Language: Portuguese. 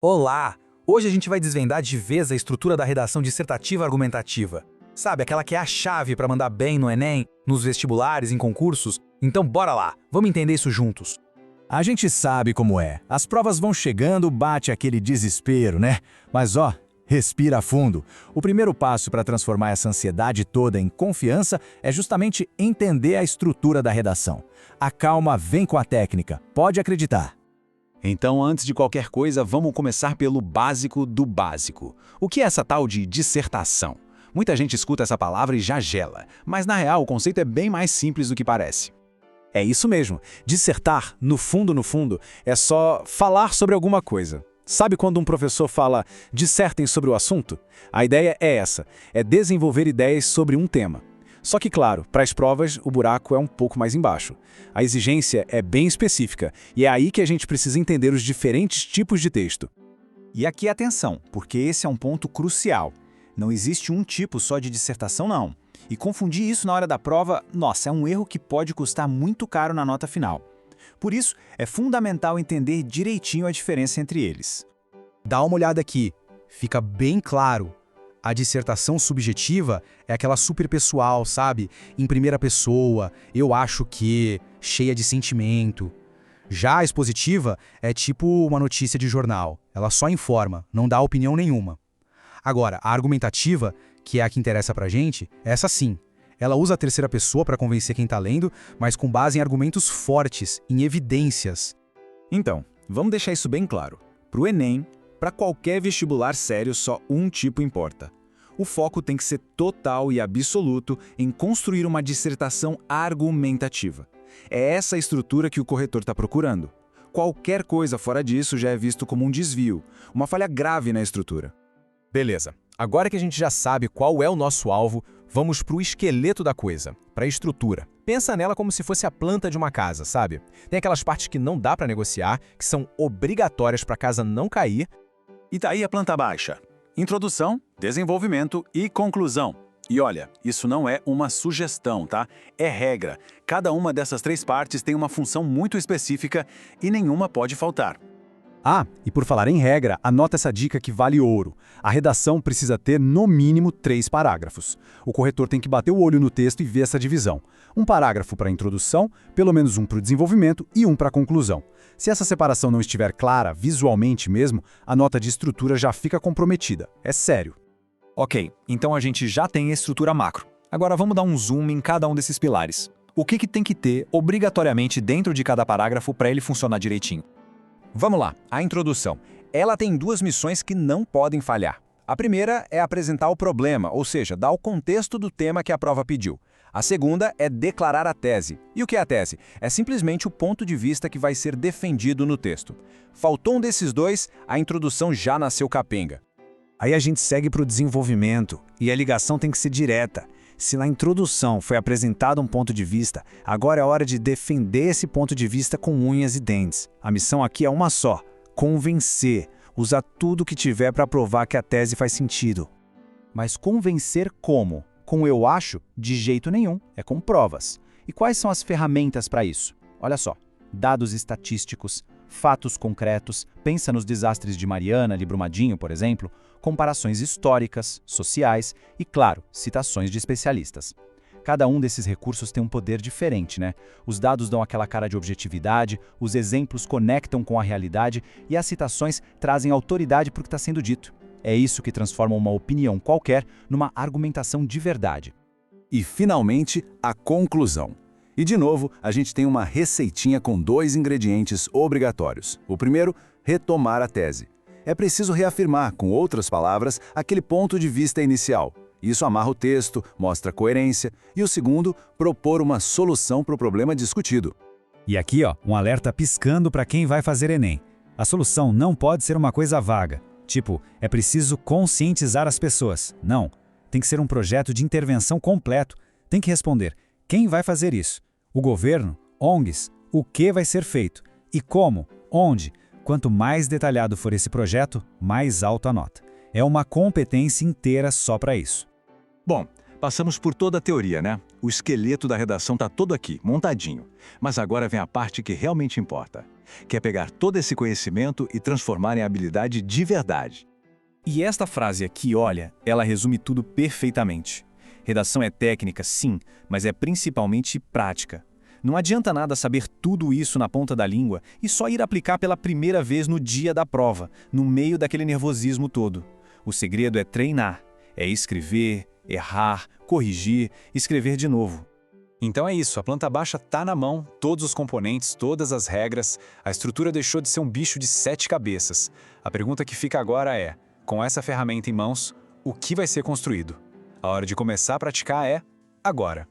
Olá! Hoje a gente vai desvendar de vez a estrutura da redação dissertativa argumentativa. Sabe, aquela que é a chave para mandar bem no Enem, nos vestibulares, em concursos? Então bora lá, vamos entender isso juntos. A gente sabe como é. As provas vão chegando, bate aquele desespero, né? Mas ó, respira fundo. O primeiro passo para transformar essa ansiedade toda em confiança é justamente entender a estrutura da redação. A calma vem com a técnica, pode acreditar. Então, antes de qualquer coisa, vamos começar pelo básico do básico. O que é essa tal de dissertação? Muita gente escuta essa palavra e já gela, mas na real o conceito é bem mais simples do que parece. É isso mesmo. Dissertar, no fundo, é só falar sobre alguma coisa. Sabe quando um professor fala, dissertem sobre o assunto? A ideia é essa, é desenvolver ideias sobre um tema. Só que, claro, para as provas, o buraco é um pouco mais embaixo. A exigência é bem específica, e é aí que a gente precisa entender os diferentes tipos de texto. E aqui atenção, porque esse é um ponto crucial. Não existe um tipo só de dissertação, não. E confundir isso na hora da prova, nossa, é um erro que pode custar muito caro na nota final. Por isso, é fundamental entender direitinho a diferença entre eles. Dá uma olhada aqui, fica bem claro. A dissertação subjetiva é aquela super pessoal, sabe? Em primeira pessoa, eu acho que, cheia de sentimento. Já a expositiva é tipo uma notícia de jornal, ela só informa, não dá opinião nenhuma. Agora, a argumentativa, que é a que interessa pra gente, é essa sim. Ela usa a terceira pessoa para convencer quem tá lendo, mas com base em argumentos fortes, em evidências. Então, vamos deixar isso bem claro. Pro Enem, para qualquer vestibular sério, só um tipo importa. O foco tem que ser total e absoluto em construir uma dissertação argumentativa. É essa a estrutura que o corretor está procurando. Qualquer coisa fora disso já é visto como um desvio, uma falha grave na estrutura. Beleza. Agora que a gente já sabe qual é o nosso alvo, vamos para o esqueleto da coisa, para a estrutura. Pensa nela como se fosse a planta de uma casa, sabe? Tem aquelas partes que não dá para negociar, que são obrigatórias para a casa não cair. E daí a planta baixa. Introdução, desenvolvimento e conclusão. E olha, isso não é uma sugestão, tá? É regra. Cada uma dessas três partes tem uma função muito específica e nenhuma pode faltar. Ah, e por falar em regra, anota essa dica que vale ouro. A redação precisa ter, no mínimo, 3 parágrafos. O corretor tem que bater o olho no texto e ver essa divisão. Um parágrafo para a introdução, pelo menos um para o desenvolvimento e um para a conclusão. Se essa separação não estiver clara, visualmente mesmo, a nota de estrutura já fica comprometida. É sério. Ok, então a gente já tem a estrutura macro. Agora vamos dar um zoom em cada um desses pilares. O que tem que ter, obrigatoriamente, dentro de cada parágrafo para ele funcionar direitinho? Vamos lá, a introdução. Ela tem 2 missões que não podem falhar. A primeira é apresentar o problema, ou seja, dar o contexto do tema que a prova pediu. A segunda é declarar a tese. E o que é a tese? É simplesmente o ponto de vista que vai ser defendido no texto. Faltou um desses dois, a introdução já nasceu capenga. Aí a gente segue para o desenvolvimento, e a ligação tem que ser direta. Se na introdução foi apresentado um ponto de vista, agora é hora de defender esse ponto de vista com unhas e dentes. A missão aqui é uma só: convencer. Usar tudo que tiver para provar que a tese faz sentido. Mas convencer como? Com eu acho? De jeito nenhum. É com provas. E quais são as ferramentas para isso? Olha só: dados estatísticos, fatos concretos, pensa nos desastres de Mariana e Brumadinho, por exemplo, comparações históricas, sociais e, claro, citações de especialistas. Cada um desses recursos tem um poder diferente, né? Os dados dão aquela cara de objetividade, os exemplos conectam com a realidade e as citações trazem autoridade para o que está sendo dito. É isso que transforma uma opinião qualquer numa argumentação de verdade. E, finalmente, a conclusão. E, de novo, a gente tem uma receitinha com 2 ingredientes obrigatórios. O primeiro, retomar a tese. É preciso reafirmar, com outras palavras, aquele ponto de vista inicial. Isso amarra o texto, mostra coerência. E o segundo, propor uma solução para o problema discutido. E aqui, ó, um alerta piscando para quem vai fazer Enem. A solução não pode ser uma coisa vaga. Tipo, é preciso conscientizar as pessoas. Não. Tem que ser um projeto de intervenção completo. Tem que responder: quem vai fazer isso? O governo? ONGs? O que vai ser feito? E como? Onde? Quanto mais detalhado for esse projeto, mais alta a nota. É uma competência inteira só para isso. Bom, passamos por toda a teoria, né? O esqueleto da redação está todo aqui, montadinho. Mas agora vem a parte que realmente importa. que é pegar todo esse conhecimento e transformar em habilidade de verdade. E esta frase aqui, olha, ela resume tudo perfeitamente. Redação é técnica, sim, mas é principalmente prática. Não adianta nada saber tudo isso na ponta da língua e só ir aplicar pela primeira vez no dia da prova, no meio daquele nervosismo todo. O segredo é treinar, é escrever, errar, corrigir, escrever de novo. Então é isso, a planta baixa tá na mão, todos os componentes, todas as regras, a estrutura deixou de ser um bicho de 7 cabeças. A pergunta que fica agora é, com essa ferramenta em mãos, o que vai ser construído? A hora de começar a praticar é agora.